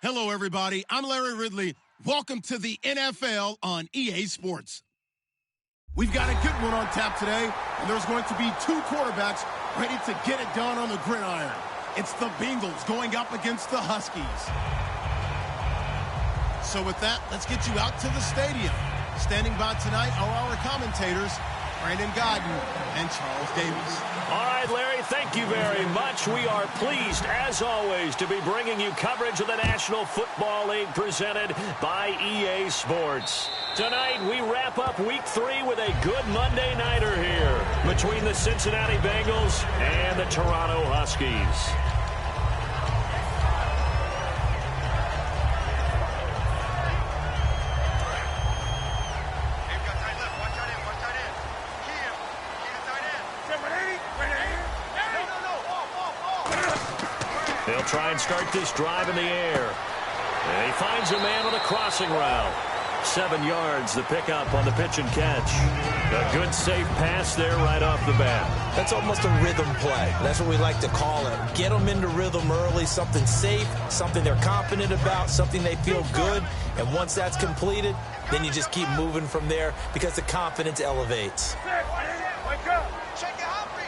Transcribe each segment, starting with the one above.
Hello, everybody. I'm Larry Ridley. Welcome to the NFL on EA Sports. We've got a good one on tap today, and there's going to be two quarterbacks ready to get it done on the gridiron. It's the Bengals going up against the Huskies. So with that, let's get you out to the stadium. Standing by tonight are our commentators, Brandon Godden and Charles Davis. All right, Larry, thank you very much. We are pleased, as always, to be bringing you coverage of the National Football League presented by EA Sports. Tonight, we wrap up Week 3 with a good Monday nighter here between the Cincinnati Bengals and the Toronto Huskies. They'll try and start this drive in the air. And he finds a man on a crossing route. 7 yards, the pickup on the pitch and catch. A good, safe pass there right off the bat. That's almost a rhythm play. That's what we like to call it. Get them into rhythm early, something safe, something they're confident about, something they feel good. And once that's completed, then you just keep moving from there because the confidence elevates. Wake up. Check your heartbeat.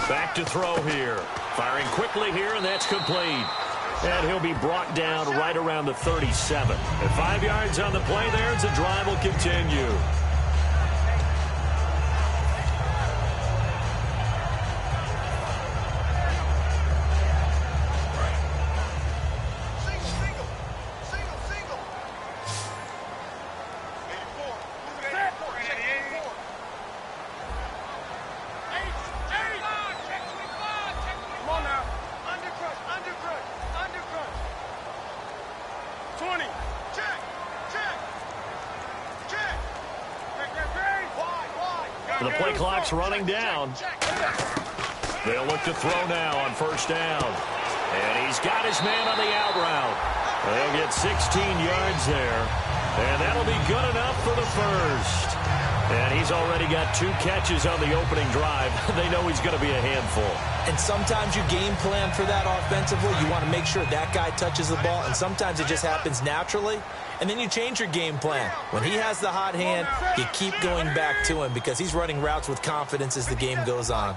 Back to throw here. Firing quickly here, and that's complete. And he'll be brought down right around the 37. At 5 yards on the play there, the drive will continue. The play clock's running down. They'll look to throw now on first down. And he's got his man on the out route. They'll get 16 yards there. And that'll be good enough for the first. And he's already got 2 catches on the opening drive. They know he's going to be a handful. And sometimes you game plan for that offensively. You want to make sure that guy touches the ball. And sometimes it just happens naturally. And then you change your game plan. When he has the hot hand, you keep going back to him because he's running routes with confidence as the game goes on.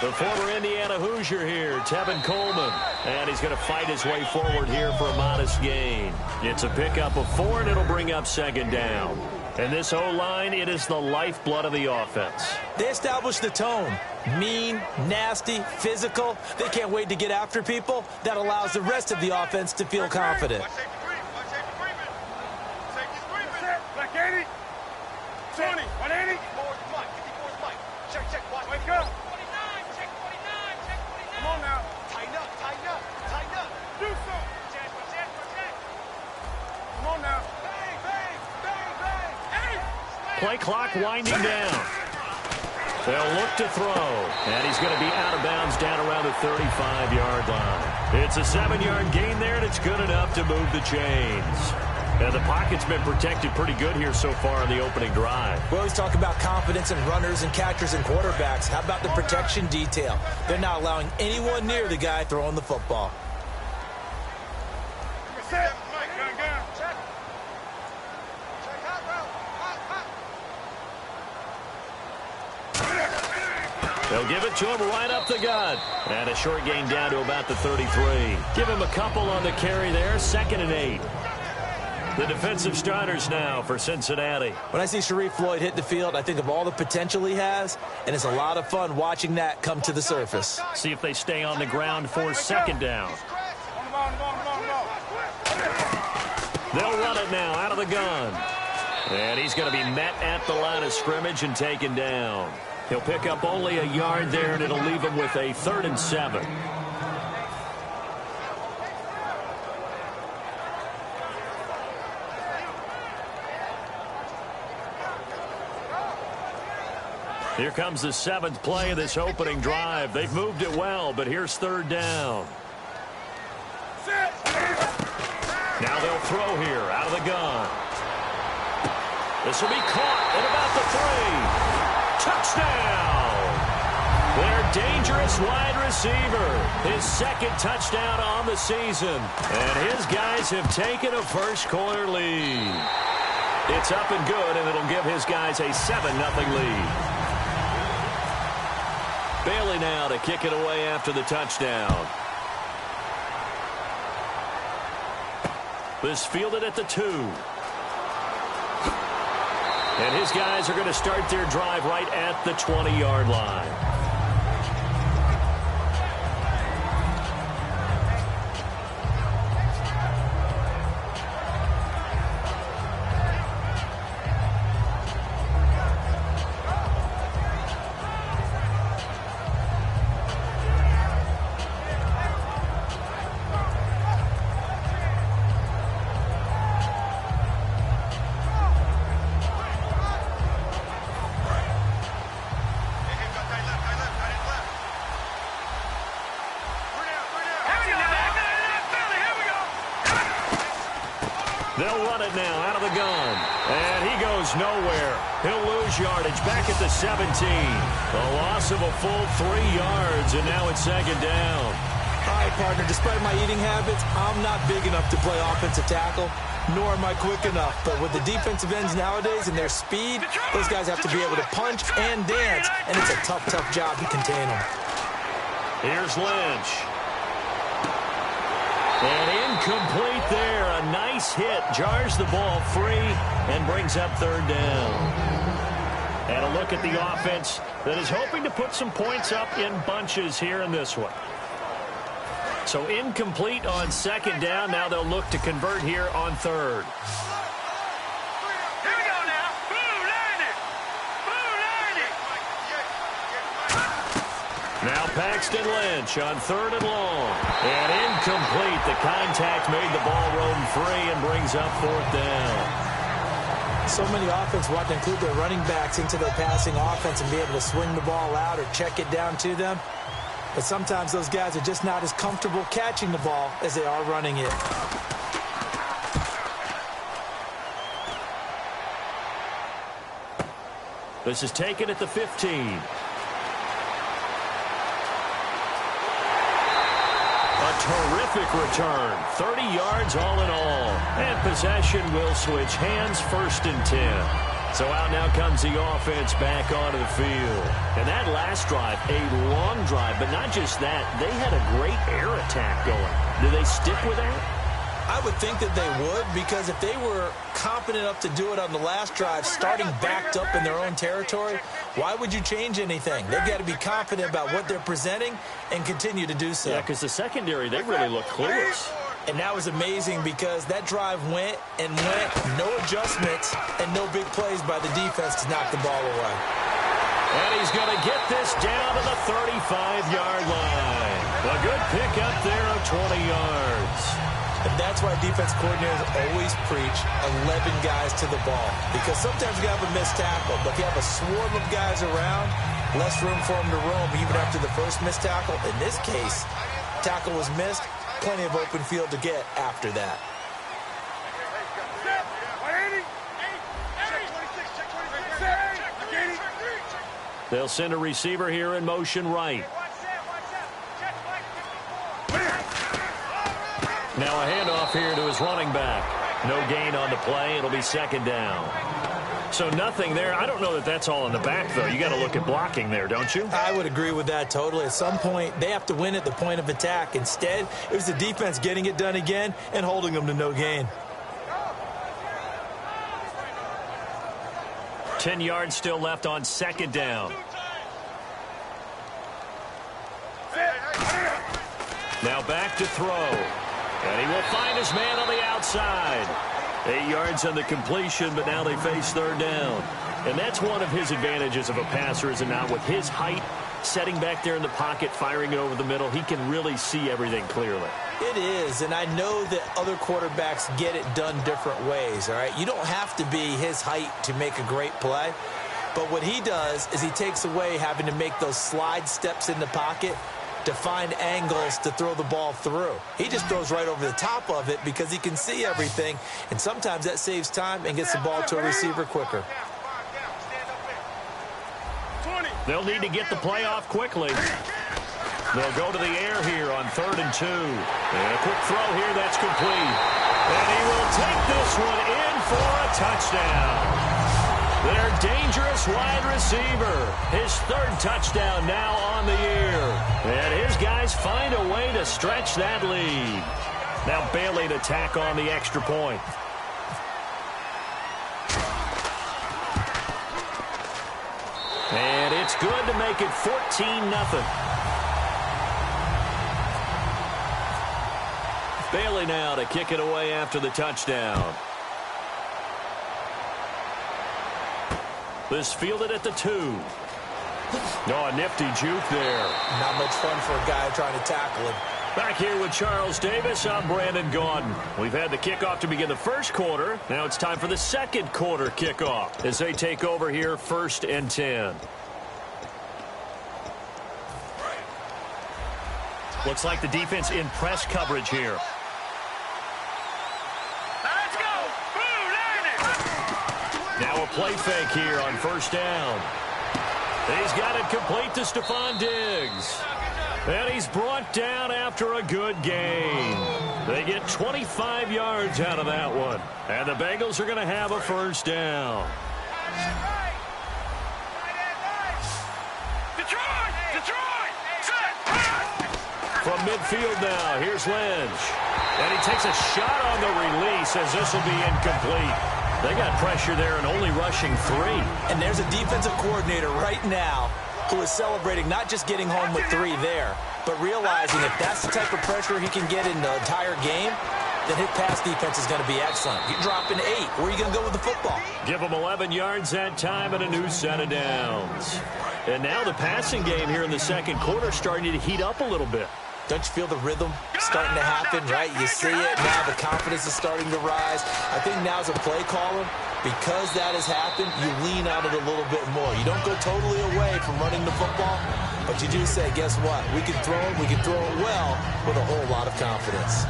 The former Indiana Hoosier here, Tevin Coleman. And he's going to fight his way forward here for a modest gain. It's a pickup of 4, and it'll bring up second down. And this O-line, it is the lifeblood of the offense. They establish the tone. Mean, nasty, physical. They can't wait to get after people. That allows the rest of the offense to feel confident. Black 80. 20. 180. Check. Wake up. 49. Check 49. Come on now. Tighten up. Do something. Check. Come on now. Bang. Play clock winding down. They'll look to throw. And he's going to be out of bounds down around the 35-yard line. It's a 7-yard gain there, and it's good enough to move the chains. And the pocket's been protected pretty good here so far in the opening drive. We always talk about confidence in runners and catchers and quarterbacks. How about the protection detail? They're not allowing anyone near the guy throwing the football. Set. They'll give it to him right up the gut. And a short gain down to about the 33. Give him a couple on the carry there. 2nd and 8. The defensive starters now for Cincinnati. When I see Sharif Floyd hit the field, I think of all the potential he has, and it's a lot of fun watching that come to the surface. See if they stay on the ground for second down. They'll run it now out of the gun. And he's going to be met at the line of scrimmage and taken down. He'll pick up only a yard there, and it'll leave him with a 3rd and 7. Here comes the 7th play of this opening drive. They've moved it well, but here's 3rd down. Now they'll throw here out of the gun. This will be caught at about the 3. Touchdown! Their dangerous wide receiver. His 2nd touchdown on the season. And his guys have taken a first-quarter lead. It's up and good, and it'll give his guys a 7-0 lead. Bailey now to kick it away after the touchdown. This fielded at the 2. And his guys are going to start their drive right at the 20-yard line. They'll run it now out of the gun. And he goes nowhere. He'll lose yardage back at the 17. A loss of a full 3 yards, and now it's 2nd down. All right, partner, despite my eating habits, I'm not big enough to play offensive tackle, nor am I quick enough. But with the defensive ends nowadays and their speed, those guys have to be able to punch and dance, and it's a tough, tough job to contain them. Here's Lynch. And incomplete there. A nice hit. Jars the ball free and brings up 3rd down. And a look at the offense that is hoping to put some points up in bunches here in this one. So incomplete on 2nd down. Now they'll look to convert here on 3rd. Here we go now. Blue line it. Blue line it. Now Paxton Lynch on 3rd and long. And incomplete. The contact made the ball roam free and brings up 4th down. So many offense want to include their running backs into their passing offense and be able to swing the ball out or check it down to them. But sometimes those guys are just not as comfortable catching the ball as they are running it. This is taken at the 15. A terrific return. 30 yards all in all. And possession will switch hands, 1st and 10. So out now comes the offense back onto the field. And that last drive, a long drive, but not just that. They had a great air attack going. Do they stick with that? I would think that they would, because if they were confident enough to do it on the last drive, starting backed up in their own territory, why would you change anything? They've got to be confident about what they're presenting and continue to do so. Yeah, because the secondary, they really look clueless. And that was amazing because that drive went and went, no adjustments, and no big plays by the defense to knock the ball away. And he's going to get this down to the 35-yard line. A good pickup there of 20 yards. And that's why defense coordinators always preach 11 guys to the ball. Because sometimes you have a missed tackle, but if you have a swarm of guys around, less room for them to roam even after the first missed tackle. In this case, tackle was missed, plenty of open field to get after that. They'll send a receiver here in motion right. Now a handoff here to his running back. No gain on the play. It'll be 2nd down. So nothing there. I don't know that that's all in the back, though. You got to look at blocking there, don't you? I would agree with that totally. At some point, they have to win at the point of attack. Instead, it was the defense getting it done again and holding them to no gain. 10 yards still left on 2nd down. Now back to throw. And he will find his man on the outside. 8 yards on the completion, but now they face 3rd down. And that's one of his advantages of a passer, is it not? With his height, setting back there in the pocket, firing it over the middle, he can really see everything clearly. It is, and I know that other quarterbacks get it done different ways, all right? You don't have to be his height to make a great play. But what he does is he takes away having to make those slide steps in the pocket to find angles to throw the ball through. He just throws right over the top of it because he can see everything, and sometimes that saves time and gets the ball to a receiver quicker. They'll need to get the play off quickly. They'll go to the air here on 3rd and 2. And a quick throw here that's complete. And he will take this one in for a touchdown. Their dangerous wide receiver. His 3rd touchdown now on the year. And his guys find a way to stretch that lead. Now Bailey to tack on the extra point. And it's good to make it 14-0. Bailey now to kick it away after the touchdown. This fielded at the 2. Oh, a nifty juke there. Not much fun for a guy trying to tackle him. Back here with Charles Davis, I'm Brandon Gaudin. We've had the kickoff to begin the first quarter. Now it's time for the second quarter kickoff as they take over here 1st and 10. Looks like the defense in press coverage here. Let's go! Now a play fake here on 1st down. He's got it complete to Stephon Diggs. And he's brought down after a good gain. They get 25 yards out of that one. And the Bengals are going to have a 1st down. Detroit! From midfield now, here's Lynch. And he takes a shot on the release as this will be incomplete. They got pressure there and only rushing 3. And there's a defensive coordinator right now who is celebrating not just getting home with 3 there, but realizing if that's the type of pressure he can get in the entire game, then his pass defense is going to be excellent. You're dropping 8. Where are you going to go with the football? Give him 11 yards that time and a new set of downs. And now the passing game here in the second quarter starting to heat up a little bit. Don't you feel the rhythm starting to happen, right? You see it. Now the confidence is starting to rise. I think now as a play caller, because that has happened, you lean on it a little bit more. You don't go totally away from running the football, but you do say, guess what? We can throw it. We can throw it well with a whole lot of confidence.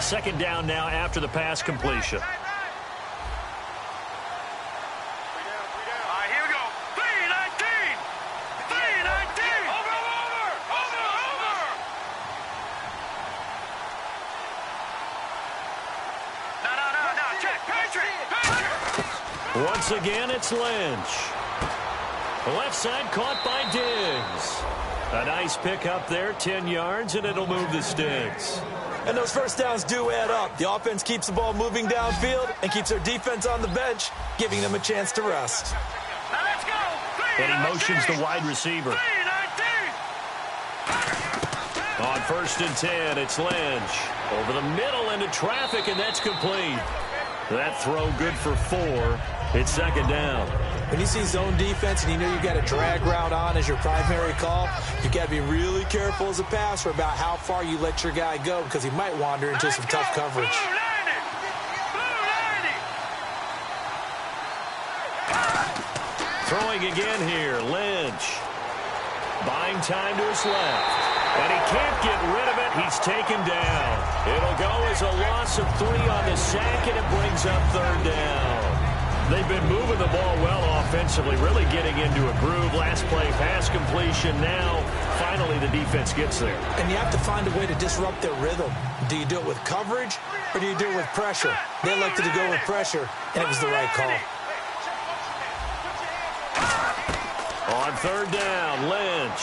Second down now after the pass completion. Once again, it's Lynch. Left side caught by Diggs. A nice pick up there, 10 yards, and it'll move the sticks. And those 1st downs do add up. The offense keeps the ball moving downfield and keeps their defense on the bench, giving them a chance to rest. And he motions the wide receiver. On 1st and 10, it's Lynch. Over the middle into traffic, and that's complete. That throw good for 4. It's second down. When you see zone defense and you know you've got a drag route on as your primary call, you've got to be really careful as a passer about how far you let your guy go because he might wander into some tough coverage. Throwing again here, Lynch. Buying time to his left. And he can't get rid of it. He's taken down. It'll go as a loss of 3 on the sack, and it brings up 3rd down. They've been moving the ball well offensively, really getting into a groove. Last play, pass completion. Now, finally, the defense gets there. And you have to find a way to disrupt their rhythm. Do you do it with coverage, or do you do it with pressure? They elected to go with pressure, and it was the right call. On 3rd down, Lynch.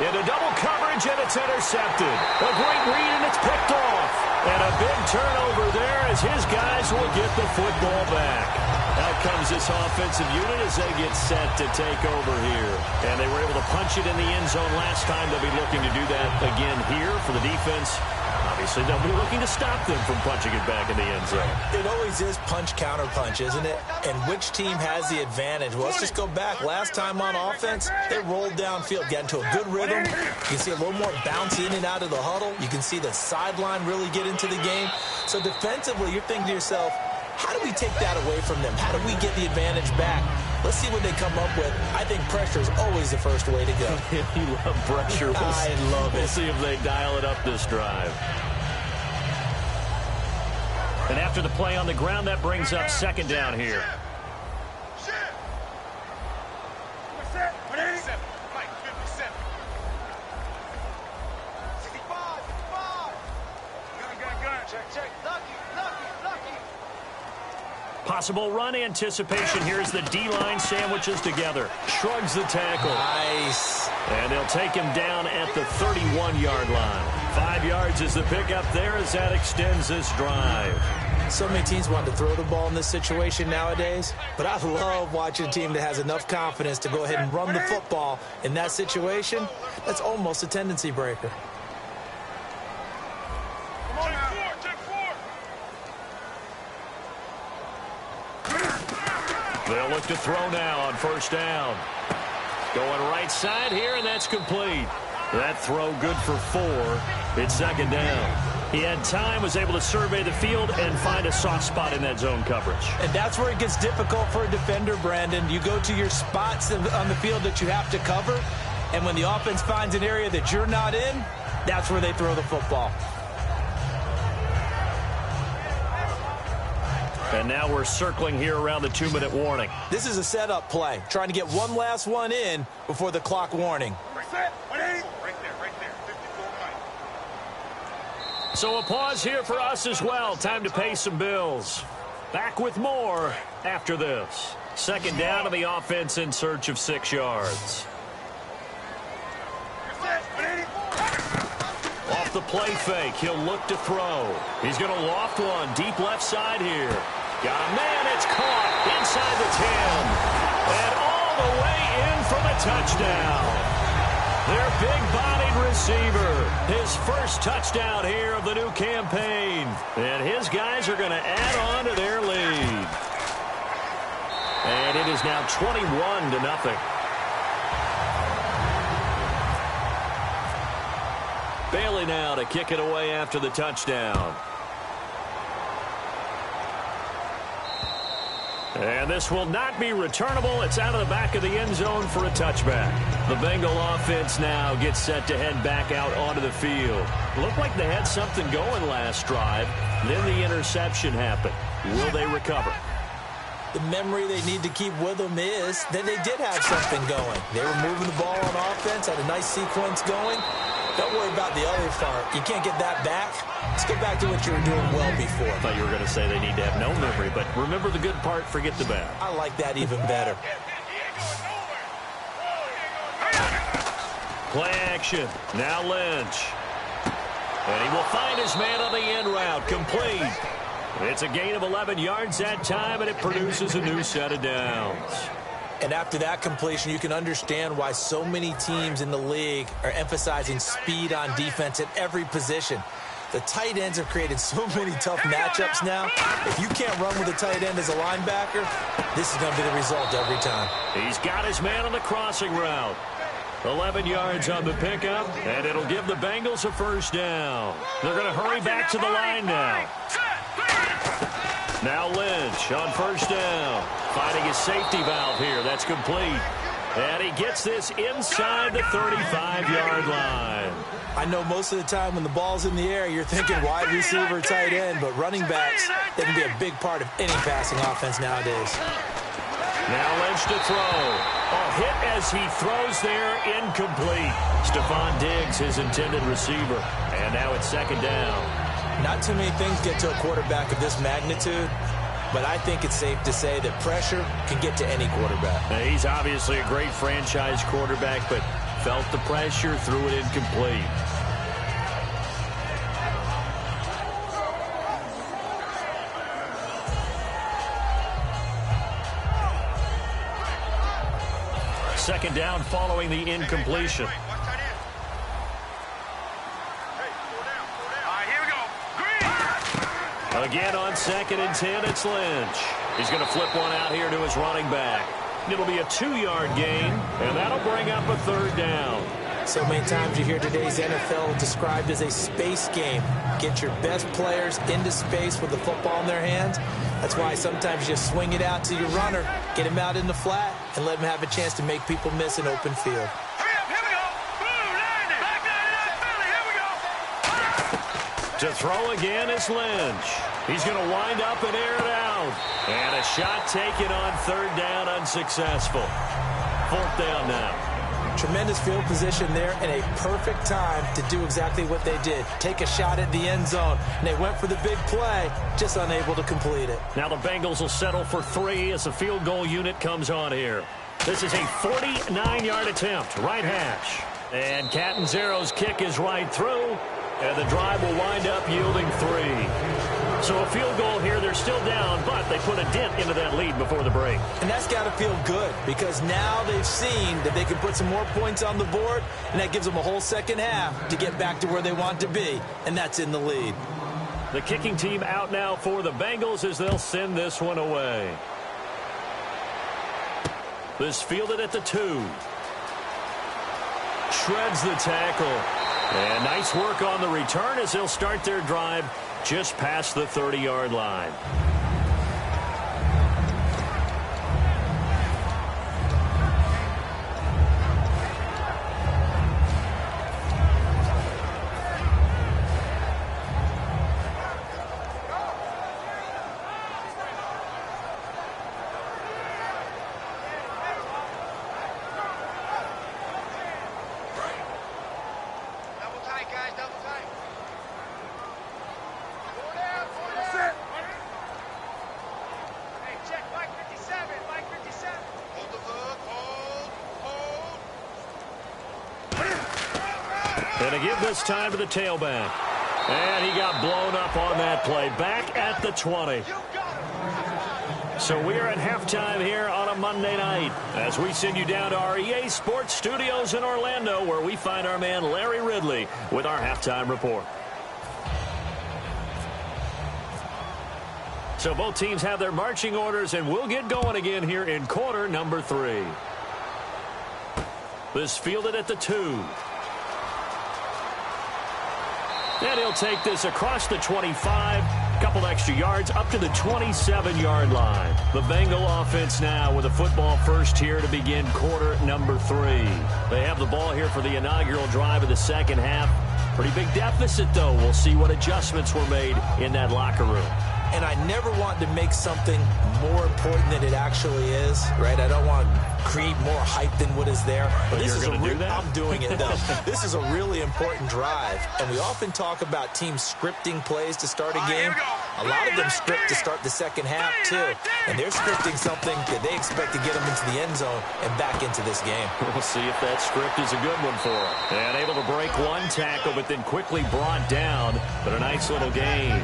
Into double coverage, and it's intercepted. A great read, and it's picked off. And a big turnover there as his guys will get the football back. Out comes this offensive unit as they get set to take over here. And they were able to punch it in the end zone last time. They'll be looking to do that again here for the defense. Obviously, they'll be looking to stop them from punching it back in the end zone. It always is punch-counter-punch, isn't it? And which team has the advantage? Well, let's just go back. Last time on offense, they rolled downfield, got into a good rhythm. You can see a little more bounce in and out of the huddle. You can see the sideline really get into the game. So defensively, you're thinking to yourself, how do we take that away from them? How do we get the advantage back? Let's see what they come up with. I think pressure is always the first way to go. You love pressure. I love it. We'll see if they dial it up this drive. And after the play on the ground, that brings up second down here. Possible run anticipation. Here's the D-line sandwiches together. Shrugs the tackle. Nice. And they'll take him down at the 31-yard line. 5 yards is the pickup there as that extends this drive. So many teams want to throw the ball in this situation nowadays, but I love watching a team that has enough confidence to go ahead and run the football in that situation. That's almost a tendency breaker. They'll look to throw now on first down. Going right side here, and that's complete. That throw good for 4. It's second down. He had time, was able to survey the field and find a soft spot in that zone coverage. And that's where it gets difficult for a defender, Brandon. You go to your spots on the field that you have to cover, and when the offense finds an area that you're not in, that's where they throw the football. And now we're circling here around the 2-minute warning. This is a setup play, trying to get one last one in before the clock warning. So a pause here for us as well. Time to pay some bills. Back with more after this. Second down to the offense in search of 6 yards. Off the play fake, he'll look to throw. He's going to loft one deep left side here. Got a man, it's caught inside the 10. And all the way in for the touchdown. Their big-bodied receiver, his first touchdown here of the new campaign. And his guys are going to add on to their lead. And it is now 21-0. Bailey now to kick it away after the touchdown. And this will not be returnable. It's out of the back of the end zone for a touchback. The Bengal offense now gets set to head back out onto the field. Looked like they had something going last drive. Then the interception happened. Will they recover? The memory they need to keep with them is that they did have something going. They were moving the ball on offense, had a nice sequence going. Don't worry about the other part. You can't get that back. Let's go back to what you were doing well before. I thought you were going to say they need to have no memory, but remember the good part, forget the bad. I like that even better. Play action. Now Lynch. And he will find his man on the end route. Complete. It's a gain of 11 yards that time, and it produces a new set of downs. And after that completion, you can understand why so many teams in the league are emphasizing speed on defense at every position. The tight ends have created so many tough matchups now. If you can't run with a tight end as a linebacker, this is going to be the result every time. He's got his man on the crossing route. 11 yards on the pickup, and it'll give the Bengals a first down. They're going to hurry back to the line now. Now Lynch on first down. Finding his safety valve here. That's complete. And he gets this inside the 35-yard line. I know most of the time when the ball's in the air, you're thinking wide receiver, tight end, but running backs, they can be a big part of any passing offense nowadays. Now Lynch to throw. A hit as he throws there, incomplete. Stephon Diggs, his intended receiver. And now it's second down. Not too many things get to a quarterback of this magnitude, but I think it's safe to say that pressure can get to any quarterback. Now, he's obviously a great franchise quarterback, but felt the pressure, threw it incomplete. Second down following the incompletion. Again on 2nd and 10, it's Lynch. He's going to flip one out here to his running back. It'll be a 2-yard gain, and that'll bring up a 3rd down. So many times you hear today's NFL described as a space game. Get your best players into space with the football in their hands. That's why sometimes you just swing it out to your runner, get him out in the flat, and let him have a chance to make people miss an open field. To throw again is Lynch. He's going to wind up and air it out. And a shot taken on 3rd down, unsuccessful. 4th down now. Tremendous field position there and a perfect time to do exactly what they did. Take a shot at the end zone. And they went for the big play, just unable to complete it. Now the Bengals will settle for 3 as the field goal unit comes on here. This is a 49-yard attempt, right hash. And Catanzaro's kick is right through. And the drive will wind up yielding 3. So a field goal here, they're still down, but they put a dent into that lead before the break. And that's got to feel good because now they've seen that they can put some more points on the board, and that gives them a whole second half to get back to where they want to be, and that's in the lead. The kicking team out now for the Bengals as they'll send this one away. This fielded at the 2. Shreds the tackle. And nice work on the return as they'll start their drive just past the 30-yard line. And to give this time to the tailback. And he got blown up on that play. Back at the 20. So we are at halftime here on a Monday night as we send you down to our EA Sports Studios in Orlando where we find our man Larry Ridley with our halftime report. So both teams have their marching orders and we'll get going again here in quarter number 3. This fielded at the 2. And he'll take this across the 25, couple extra yards up to the 27-yard line. The Bengal offense now with a football first here to begin quarter number 3. They have the ball here for the inaugural drive of the second half. Pretty big deficit, though. We'll see what adjustments were made in that locker room. And I never want to make something more important than it actually is, right? I don't want to create more hype than what is there. But this is going to do that? I'm doing it, though. This is a really important drive. And we often talk about teams scripting plays to start a game. A lot of them script to start the second half, too. And they're scripting something that they expect to get them into the end zone and back into this game. We'll see if that script is a good one for them. And able to break one tackle, but then quickly brought down. But a nice little gain.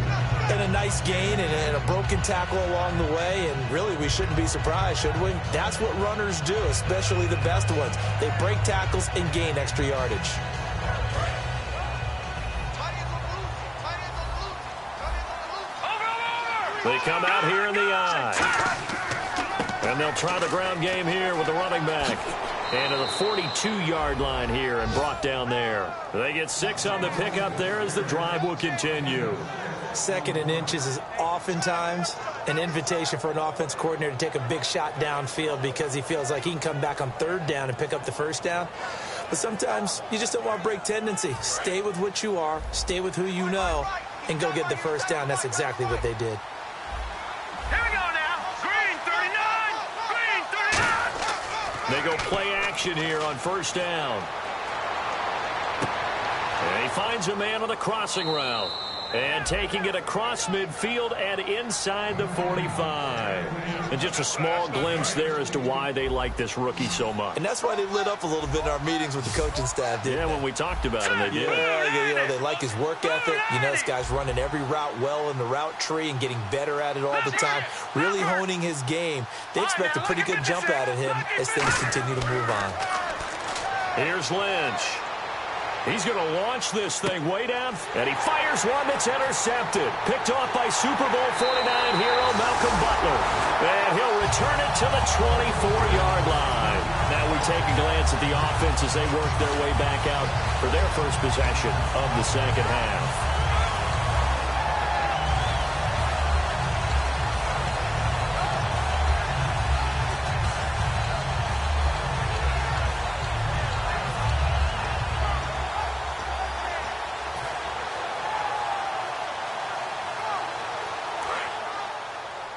And a nice gain and a broken tackle along the way. And really, we shouldn't be surprised, should we? That's what runners do, especially the best ones. They break tackles and gain extra yardage. They come out here in the eye. And they'll try the ground game here with the running back. And to the 42-yard line here and brought down there. They get 6 on the pickup there as the drive will continue. 2nd and inches is oftentimes an invitation for an offense coordinator to take a big shot downfield because he feels like he can come back on 3rd down and pick up the 1st down. But sometimes you just don't want to break tendency. Stay with what you are, stay with who you know, and go get the 1st down. That's exactly what they did. Here we go now. Green 39. Green 39. They go play action here on 1st down. And he finds a man on the crossing route. And taking it across midfield and inside the 45. And just a small glimpse there as to why they like this rookie so much. And that's why they lit up a little bit in our meetings with the coaching staff, didn't they? When we talked about him, they did. Yeah, they like his work ethic. You know, this guy's running every route well in the route tree and getting better at it all the time, really honing his game. They expect a pretty good jump out of him as things continue to move on. Here's Lynch. He's going to launch this thing way down, and he fires one that's intercepted. Picked off by Super Bowl 49 hero Malcolm Butler. And he'll return it to the 24-yard line. Now we take a glance at the offense as they work their way back out for their first possession of the second half.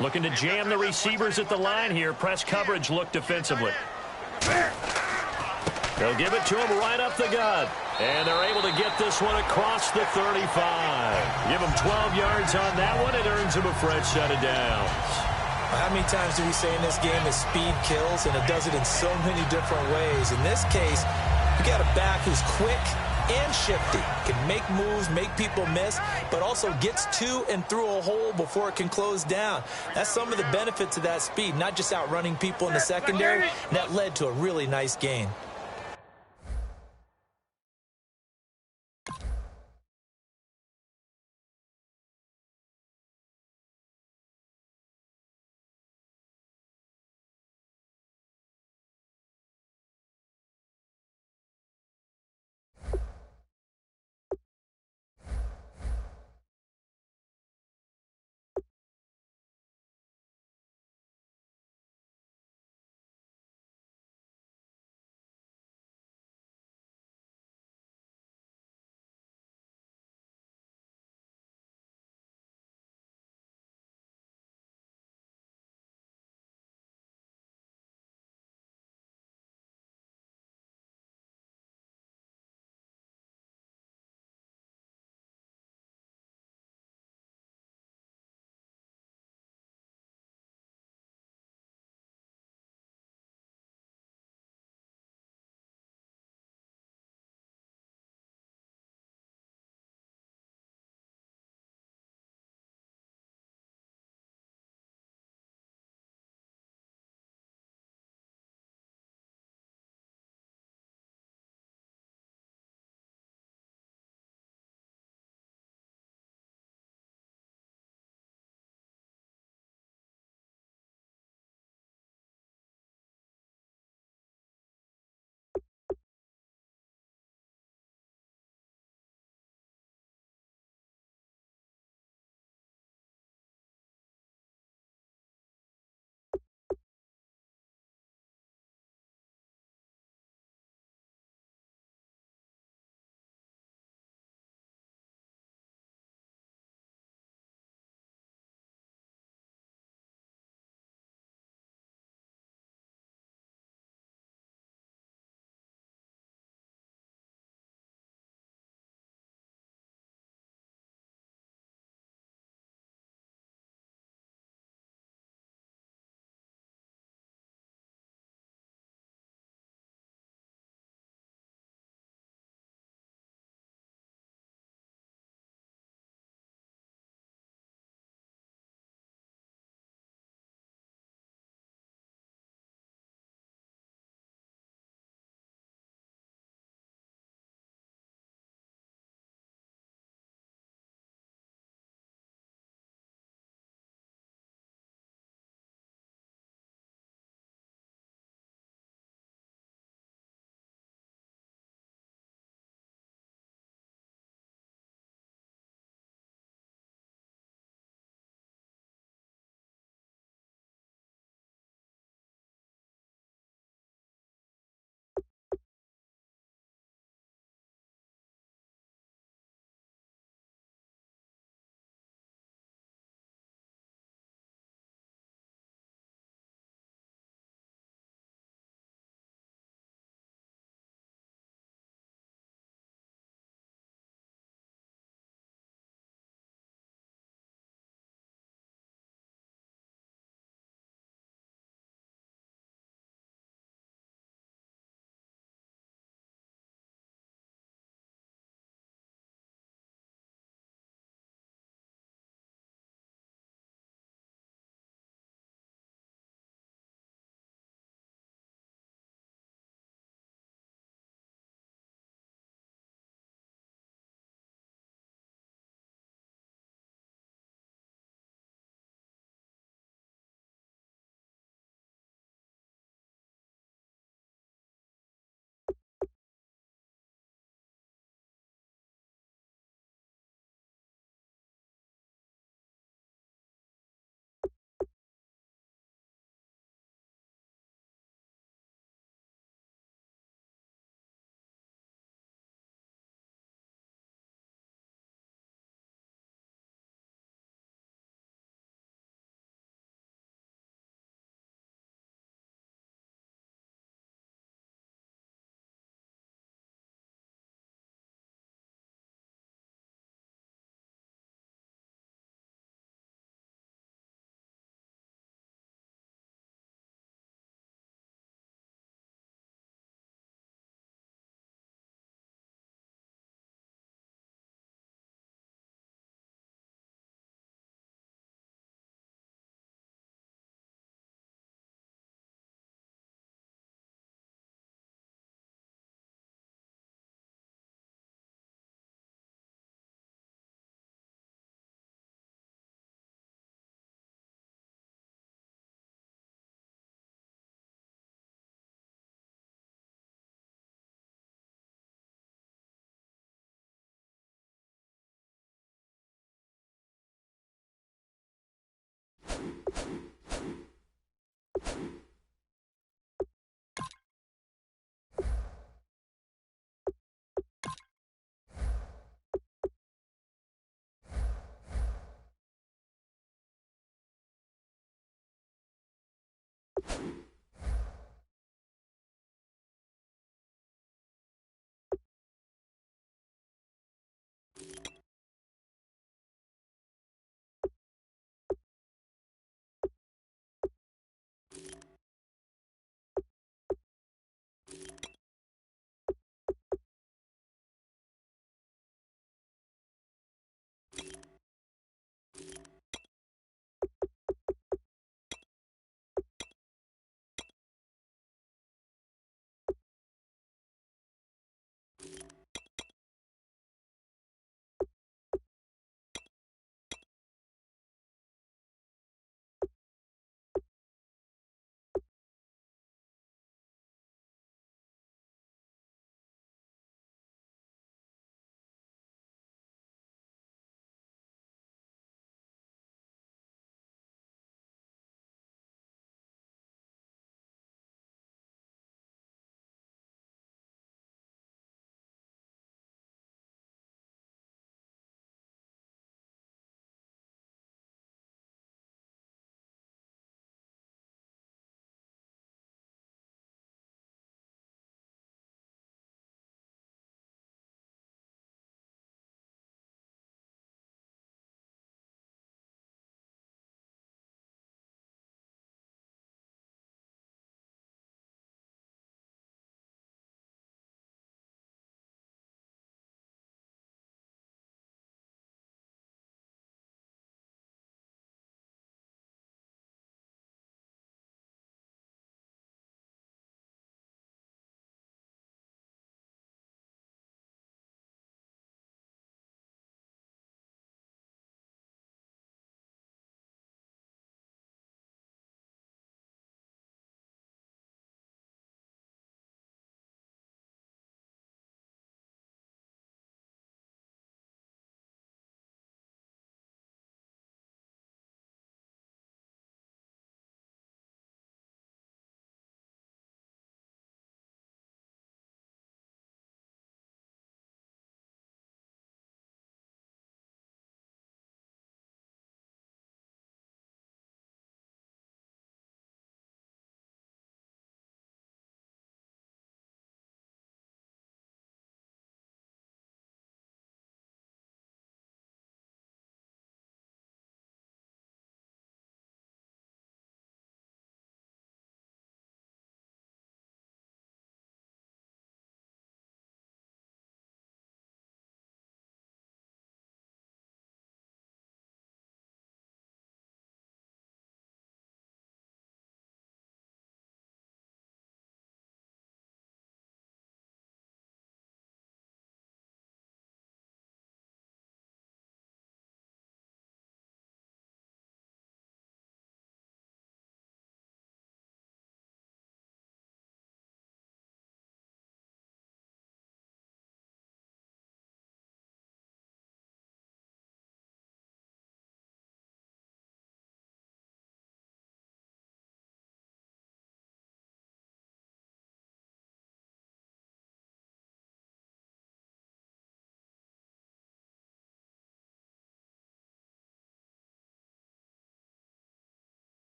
Looking to jam the receivers at the line here. Press coverage look defensively. They'll give it to him right up the gut. And they're able to get this one across the 35. Give him 12 yards on that one. It earns him a fresh set of downs. How many times do we say in this game that speed kills, and it does it in so many different ways? In this case, you got a back who's quick and shifty, can make moves, make people miss, but also gets to and through a hole before it can close down. That's some of the benefits of that speed, not just outrunning people in the secondary, and that led to a really nice gain.